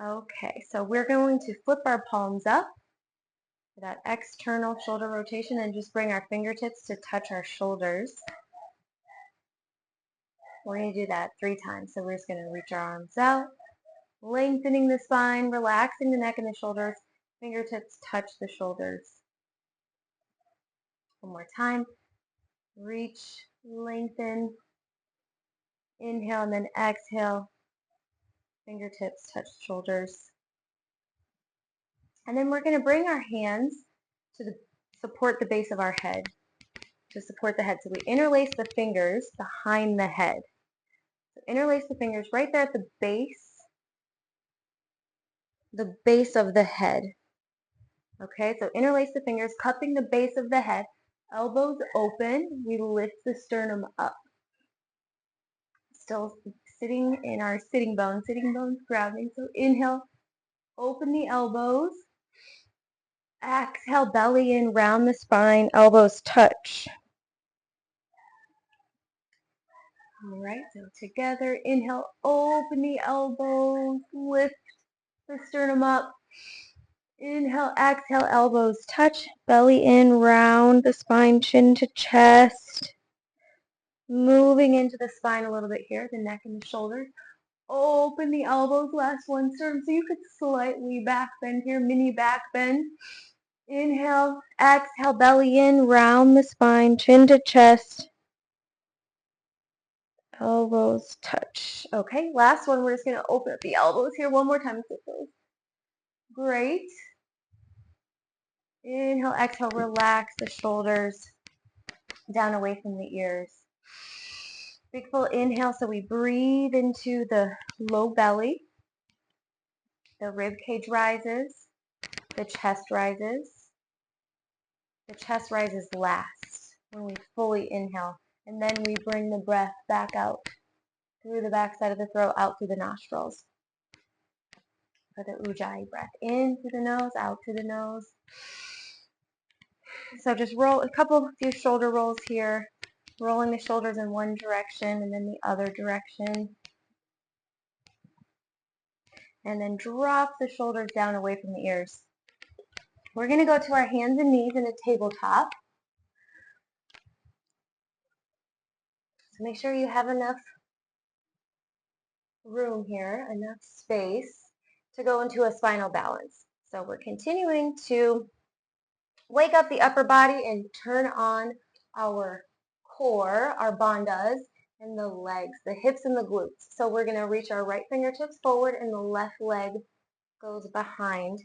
Okay, so we're going to flip our palms up for that external shoulder rotation and just bring our fingertips to touch our shoulders. We're going to do that 3 times. So we're just going to reach our arms out, lengthening the spine, relaxing the neck and the shoulders. Fingertips touch the shoulders. One more time. Reach, lengthen. Inhale and then exhale. Fingertips touch shoulders. And then we're going to bring our hands to support the base of our head, to support the head. So we interlace the fingers behind the head. So interlace the fingers right there at the base of the head. Okay, so interlace the fingers, cupping the base of the head, elbows open. We lift the sternum up. Still sitting in our sitting bones grounding. So inhale, open the elbows. Exhale, belly in, round the spine, elbows touch. All right, so together, inhale, open the elbows, lift the sternum up. Inhale, exhale, elbows touch, belly in, round the spine, chin to chest. Moving into the spine a little bit here, the neck and the shoulders. Open the elbows, last one, sternum. So you could slightly back bend here, mini back bend. Inhale, exhale, belly in, round the spine, chin to chest. Elbows touch. Okay, last one, we're just going to open up the elbows here one more time. Great. Inhale, exhale, relax the shoulders down away from the ears. Big full inhale, so we breathe into the low belly. The rib cage rises. The chest rises. The chest rises last when we fully inhale. And then we bring the breath back out through the backside of the throat, out through the nostrils. For the Ujjayi breath. In through the nose, out through the nose. So just roll few shoulder rolls here. Rolling the shoulders in one direction and then the other direction. And then drop the shoulders down away from the ears. We're going to go to our hands and knees in a tabletop. So make sure you have enough room here, enough space to go into a spinal balance. So we're continuing to wake up the upper body and turn on our core, our bandhas, and the legs, the hips and the glutes. So we're going to reach our right fingertips forward and the left leg goes behind.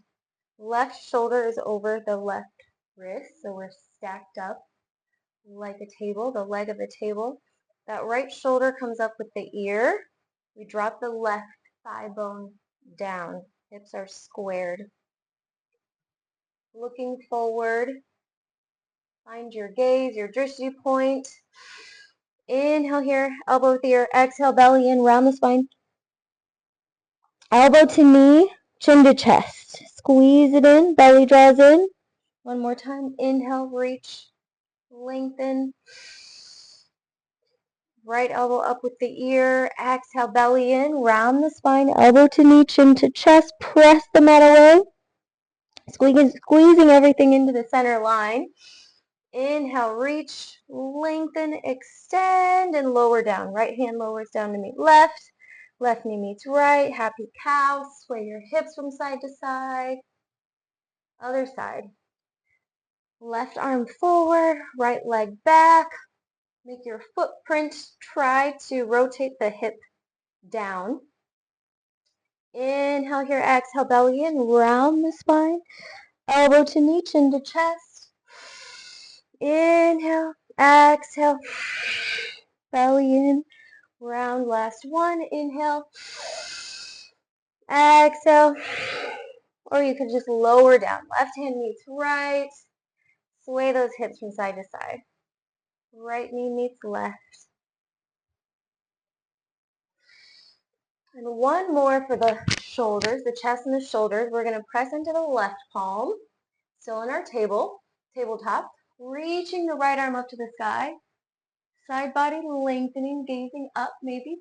Left shoulder is over the left wrist, so we're stacked up like a table, the leg of a table. That right shoulder comes up with the ear. We drop the left thigh bone down. Hips are squared. Looking forward. Find your gaze, your drishti point. Inhale here, elbow with ear. Exhale, belly in, round the spine. Elbow to knee, chin to chest. Squeeze it in, belly draws in. One more time. Inhale, reach, lengthen. Right elbow up with the ear. Exhale, belly in, round the spine. Elbow to knee, chin to chest. Press the mat away. Squeezing everything into the center line. Inhale, reach, lengthen, extend, and lower down. Right hand lowers down to meet left. Left knee meets right. Happy cow. Sway your hips from side to side. Other side. Left arm forward, right leg back. Make your footprint. Try to rotate the hip down. Inhale here, exhale, belly in, round the spine. Elbow to knee, chin to chest. Inhale, exhale, belly in, round, last one. Inhale, exhale, or you could just lower down. Left hand meets right. Sway those hips from side to side. Right knee meets left. And one more for the shoulders, the chest and the shoulders. We're going to press into the left palm, still on our tabletop, reaching the right arm up to the sky. Side body lengthening, gazing up maybe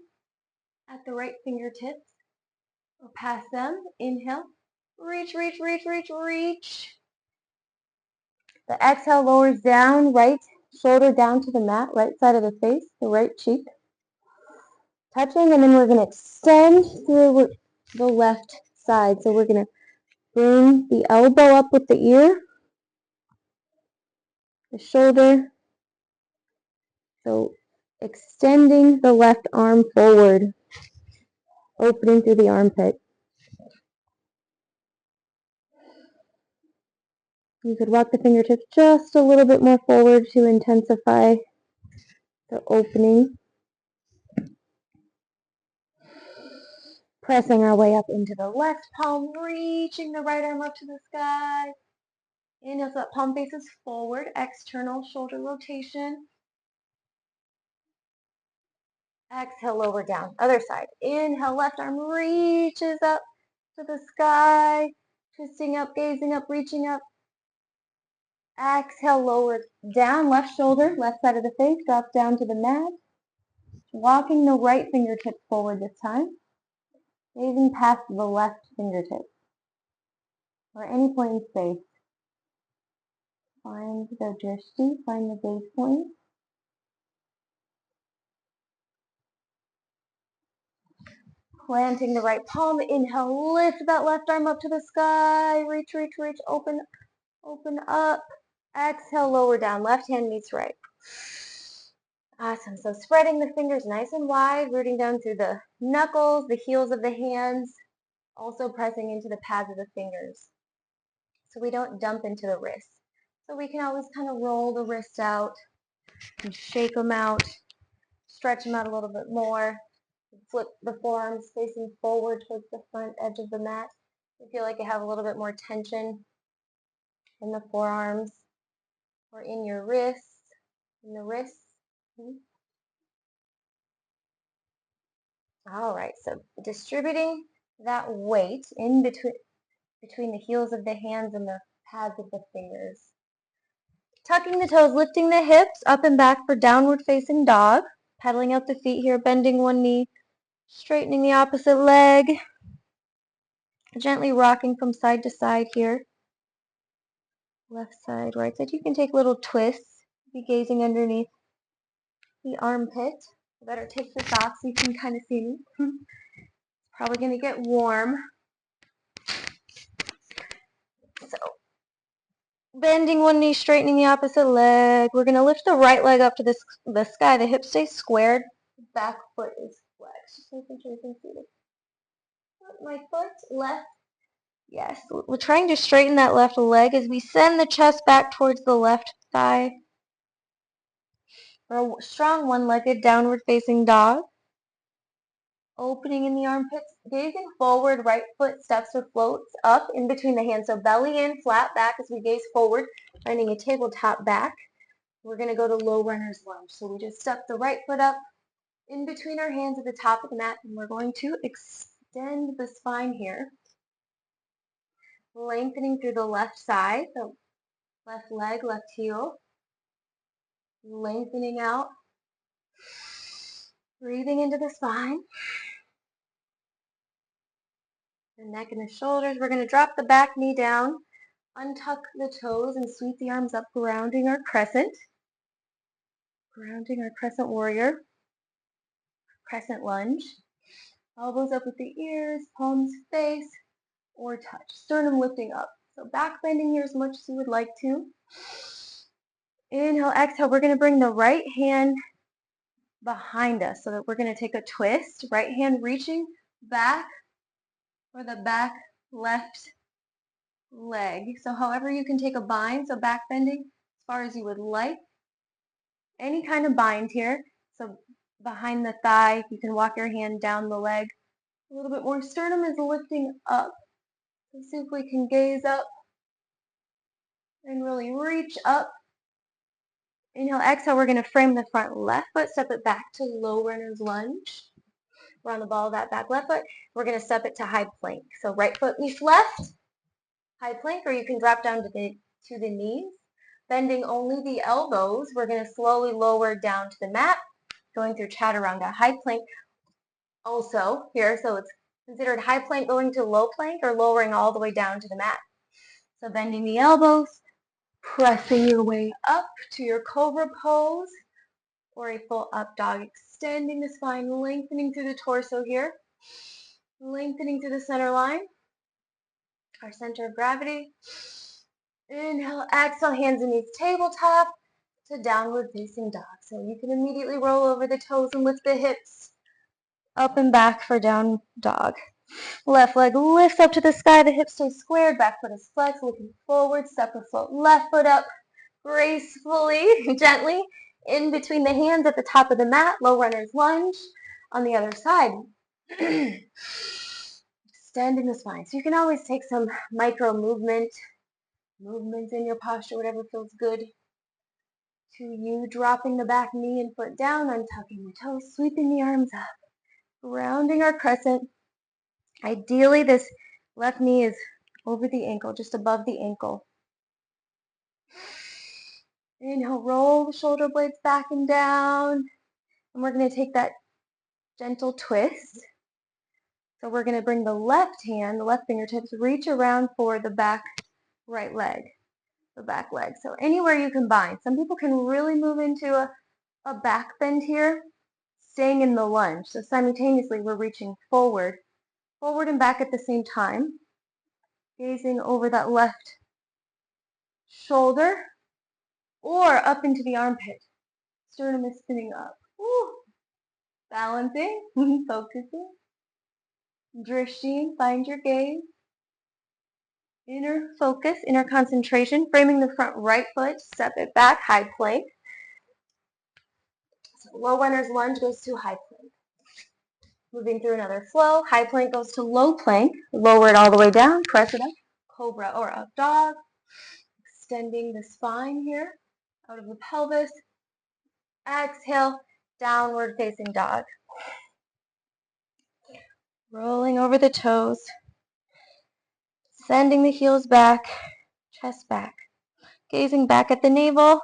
at the right fingertips. Or past them. Inhale. Reach, reach, reach, reach, reach. The exhale lowers down, right shoulder down to the mat, right side of the face, the right cheek. Touching, and then we're going to extend through the left side. So we're going to bring the elbow up with the ear, the shoulder. So extending the left arm forward, opening through the armpit. You could walk the fingertips just a little bit more forward to intensify the opening. Pressing our way up into the left palm, reaching the right arm up to the sky. Inhale, so that palm faces forward, external shoulder rotation. Exhale, lower down, other side. Inhale, left arm reaches up to the sky, twisting up, gazing up, reaching up. Exhale, lower down, left shoulder, left side of the face, drop down to the mat. Walking the right fingertip forward this time, gazing past the left fingertip, or any point in space. Find the drishti, find the gaze point. Planting the right palm, inhale, lift that left arm up to the sky, reach, reach, reach, open up. Exhale, lower down, left hand meets right. Awesome, so spreading the fingers nice and wide, rooting down through the knuckles, the heels of the hands, also pressing into the pads of the fingers so we don't dump into the wrists. So we can always kind of roll the wrists out and shake them out, stretch them out a little bit more, flip the forearms facing forward towards the front edge of the mat. You feel like you have a little bit more tension in the forearms or in your wrists, in the wrists. All right, so distributing that weight in between the heels of the hands and the pads of the fingers. Tucking the toes, lifting the hips up and back for downward facing dog. Pedaling out the feet here, bending one knee, straightening the opposite leg. Gently rocking from side to side here. Left side, right side. You can take little twists. Be gazing underneath the armpit. I better take this off so you can kind of see me. It's probably going to get warm. So, bending one knee, straightening the opposite leg. We're going to lift the right leg up to the sky. The hips stay squared. The back foot is flexed. Just making sure you can see this. My foot left. Yes, we're trying to straighten that left leg as we send the chest back towards the left thigh. For a strong one-legged downward facing dog. Opening in the armpits, gazing forward, right foot steps or floats up in between the hands. So belly in, flat back as we gaze forward, finding a tabletop back. We're going to go to low runner's lunge. So we just step the right foot up in between our hands at the top of the mat, and we're going to extend the spine here. Lengthening through the left side, the left leg, left heel. Lengthening out. Breathing into the spine. The neck and the shoulders. We're going to drop the back knee down, untuck the toes, and sweep the arms up, grounding our crescent. Grounding our crescent warrior. Crescent lunge. Elbows up with the ears, palms face, or touch. Sternum lifting up. So back bending here as much as you would like to. Inhale, exhale. We're going to bring the right hand behind us so that we're going to take a twist. Right hand reaching back for the back left leg. So however you can take a bind, so back bending as far as you would like. Any kind of bind here. So behind the thigh, you can walk your hand down the leg. A little bit more. Sternum is lifting up. So see if we can gaze up and really reach up. Inhale, exhale. We're going to frame the front left foot, step it back to low runner's lunge. We're on the ball of that back left foot. We're going to step it to high plank. So right foot meets left, high plank, or you can drop down to the knees. Bending only the elbows. We're going to slowly lower down to the mat, going through chaturanga, high plank. Also here, so it's Considered high plank going to low plank or lowering all the way down to the mat. So bending the elbows, pressing your way up to your cobra pose or a full up dog, extending the spine, lengthening through the torso here, lengthening through the center line, our center of gravity. Inhale, exhale, hands and knees tabletop to downward facing dog. So you can immediately roll over the toes and lift the hips up and back for down dog. Left leg lifts up to the sky, the hips stay squared, back foot is flexed, looking forward, step or float left foot up gracefully, gently, in between the hands at the top of the mat, low runner's lunge on the other side. Extending the spine. So you can always take some micro movements in your posture, whatever feels good to you. Dropping the back knee and foot down, untucking the toes, sweeping the arms up, rounding our crescent. Ideally, this left knee is over the ankle, just above the ankle. Inhale, roll the shoulder blades back and down. And we're going to take that gentle twist. So we're going to bring the left hand, the left fingertips, reach around for the back right leg, the back leg. So anywhere you can bind. Some people can really move into a back bend here, staying in the lunge. So simultaneously, we're reaching forward and back at the same time, gazing over that left shoulder or up into the armpit. Sternum is spinning up. Woo. Balancing, focusing, drishting, find your gaze. Inner focus, inner concentration, framing the front right foot, step it back, high plank. So low runner's lunge goes to high plank. Moving through another flow, high plank goes to low plank, lower it all the way down, press it up, cobra or up dog. Extending the spine here, out of the pelvis. Exhale, downward facing dog. Rolling over the toes, sending the heels back, chest back, gazing back at the navel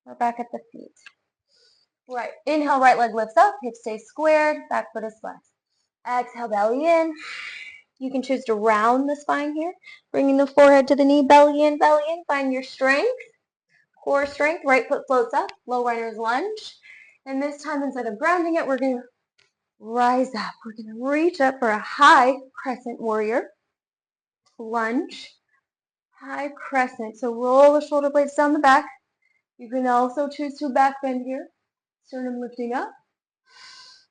or back at the feet. Right, inhale, right leg lifts up, hips stay squared, back foot is flexed. Exhale, belly in. You can choose to round the spine here, bringing the forehead to the knee, belly in, find your strength, core strength, right foot floats up, low runner's lunge. And this time, instead of grounding it, we're going to rise up. We're going to reach up for a high crescent warrior lunge. High crescent. So roll the shoulder blades down the back. You can also choose to back bend here. Sternum lifting up.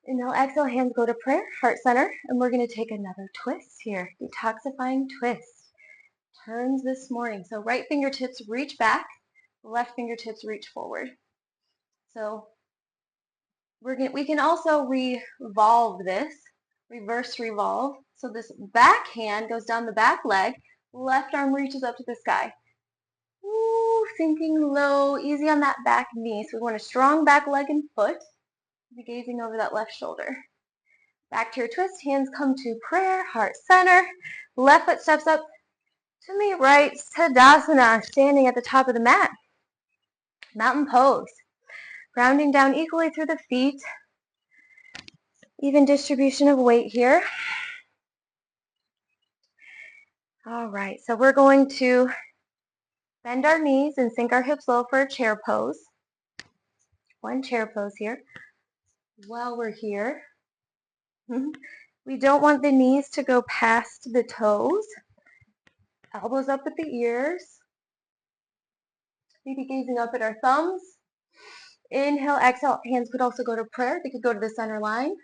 Inhale, exhale, hands go to prayer, heart center. And we're going to take another twist here. Detoxifying twist. Turns this morning. So right fingertips reach back. Left fingertips reach forward. So we can also revolve this, reverse revolve. So this back hand goes down the back leg, left arm reaches up to the sky. Ooh, sinking low, easy on that back knee. So we want a strong back leg and foot. Be gazing over that left shoulder. Back to your twist, hands come to prayer, heart center. Left foot steps up to me, right, Tadasana, standing at the top of the mat. Mountain pose. Grounding down equally through the feet. Even distribution of weight here. All right, so we're going to bend our knees and sink our hips low for a chair pose. One chair pose here. While we're here, we don't want the knees to go past the toes. Elbows up at the ears. Maybe gazing up at our thumbs. Inhale, exhale, hands could also go to prayer. They could go to the center line.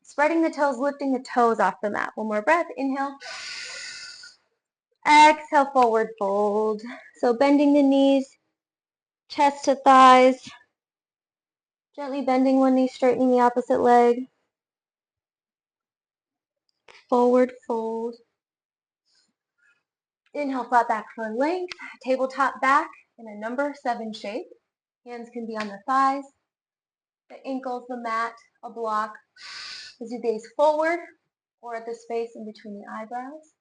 Spreading the toes, lifting the toes off the mat. One more breath. Inhale. Exhale, forward fold. So bending the knees, chest to thighs. Gently bending one knee, straightening the opposite leg. Forward fold. Inhale, flat back for length. Tabletop back in a number 7 shape. Hands can be on the thighs, the ankles, the mat, a block. As you gaze forward or at the space in between the eyebrows.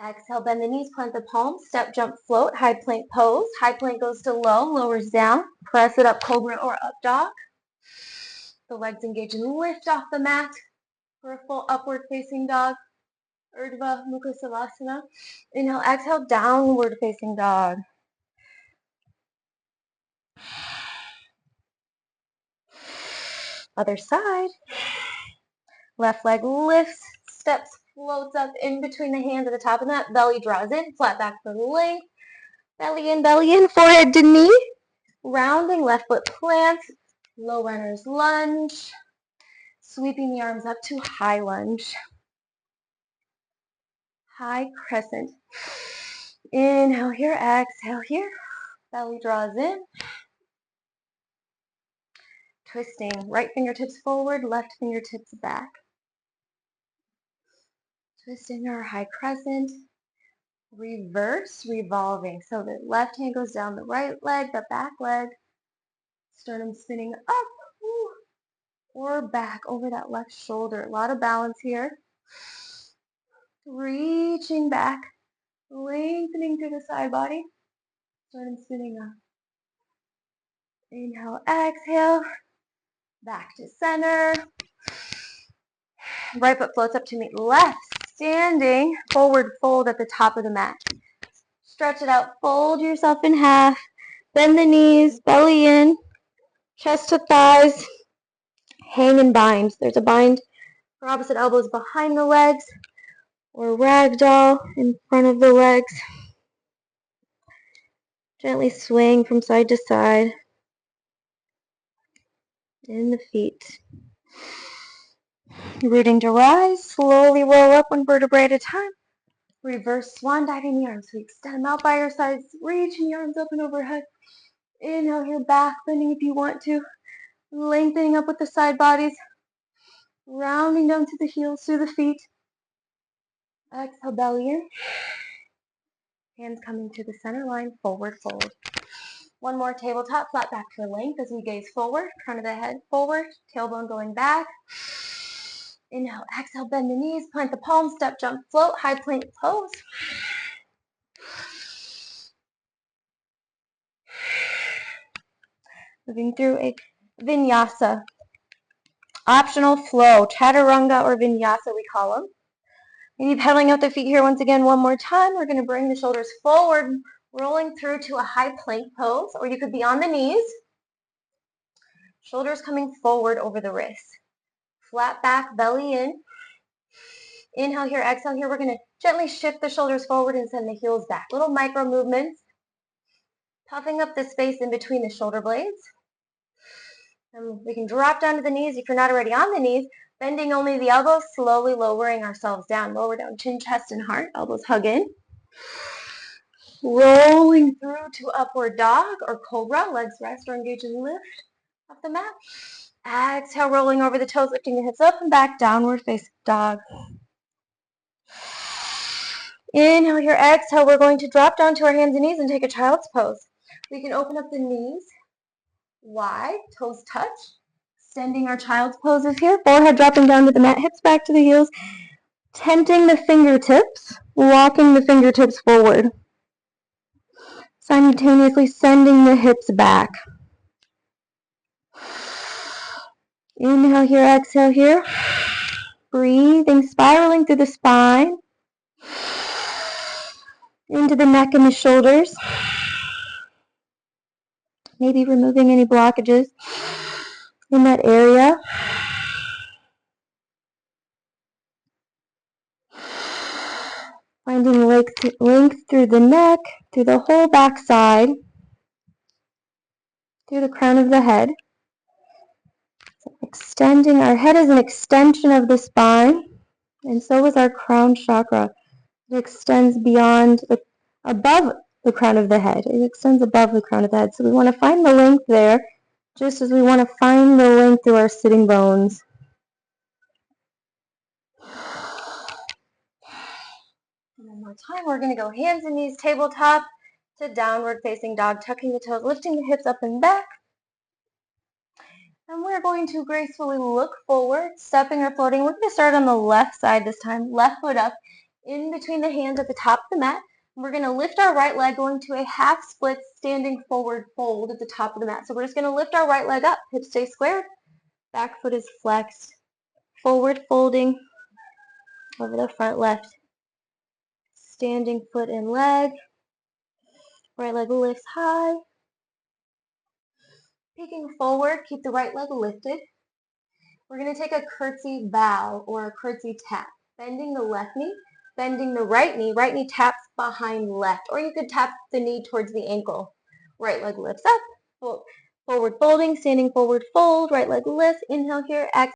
Exhale, bend the knees, plant the palms, step, jump, float, high plank pose. High plank goes to low, lowers down. Press it up, cobra or up dog. the legs engage and lift off the mat for a full upward facing dog. Urdhva Mukha Shavasana. Inhale, exhale, downward facing dog. Other side. Left leg lifts, steps, floats up in between the hands at the top of the mat. Belly draws in, flat back for length. Belly in, forehead to knee. Rounding, left foot plants. Low runner's lunge. Sweeping the arms up to high lunge. High crescent. Inhale here, exhale here. Belly draws in. Twisting, right fingertips forward, left fingertips back. Twisting our high crescent. Reverse, revolving. So the left hand goes down the right leg, the back leg. Sternum spinning up or back over that left shoulder. A lot of balance here. Reaching back, lengthening through the side body. Sternum spinning up. Inhale, exhale. Back to center. Right foot floats up to meet left. Standing, forward fold at the top of the mat. Stretch it out, fold yourself in half. Bend the knees, belly in, chest to thighs. Hang and bind. There's a bind for opposite elbows behind the legs or ragdoll in front of the legs. Gently swing from side to side in the feet. Rooting to rise, slowly roll up one vertebrae at a time. Reverse swan dive in the arms. So extend them out by your sides, reaching the arms up and overhead. Inhale here, back bending if you want to. Lengthening up with the side bodies. Rounding down to the heels through the feet. Exhale, belly in. Hands coming to the center line, forward fold. One more tabletop, flat back for length as we gaze forward, crown of the head forward, tailbone going back. Inhale, exhale, bend the knees, plant the palms, step, jump, float, high plank pose. Moving through a vinyasa. Optional flow, chaturanga or vinyasa we call them. Maybe pedaling out the feet here once again one more time. We're going to bring the shoulders forward, rolling through to a high plank pose, or you could be on the knees. Shoulders coming forward over the wrists. Flat back, belly in. Inhale here, exhale here. We're going to gently shift the shoulders forward and send the heels back. Little micro movements. Puffing up the space in between the shoulder blades. And we can drop down to the knees if you're not already on the knees. Bending only the elbows, slowly lowering ourselves down. Lower down, chin, chest, and heart. Elbows hug in. Rolling through to upward dog or cobra. Legs rest or engage and lift off the mat. Exhale, rolling over the toes, lifting the hips up and back, downward facing dog. Inhale here, exhale. We're going to drop down to our hands and knees and take a child's pose. We can open up the knees wide, toes touch. Extending our child's poses here. Forehead dropping down to the mat, hips back to the heels. Tenting the fingertips, walking the fingertips forward. Simultaneously sending the hips back. Inhale here, exhale here. Breathing, spiraling through the spine. Into the neck and the shoulders. Maybe removing any blockages in that area. Finding length through the neck, through the whole back side, through the crown of the head. So extending, our head is an extension of the spine, and so is our crown chakra. It extends above the crown of the head. It extends above the crown of the head. So we want to find the length there, just as we want to find the length through our sitting bones. And one more time, we're going to go hands and knees, tabletop to downward facing dog, tucking the toes, lifting the hips up and back. And we're going to gracefully look forward, stepping or floating. We're going to start on the left side this time, left foot up, in between the hands at the top of the mat. We're going to lift our right leg, going to a half split standing forward fold at the top of the mat. So we're just going to lift our right leg up, hips stay squared. Back foot is flexed. Forward folding over the front left. Standing foot and leg. Right leg lifts high. Peeking forward, keep the right leg lifted. We're going to take a curtsy bow or a curtsy tap. Bending the left knee, bending the right knee. Right knee taps behind left. Or you could tap the knee towards the ankle. Right leg lifts up. Forward folding, standing forward fold. Right leg lifts. Inhale here. Exhale.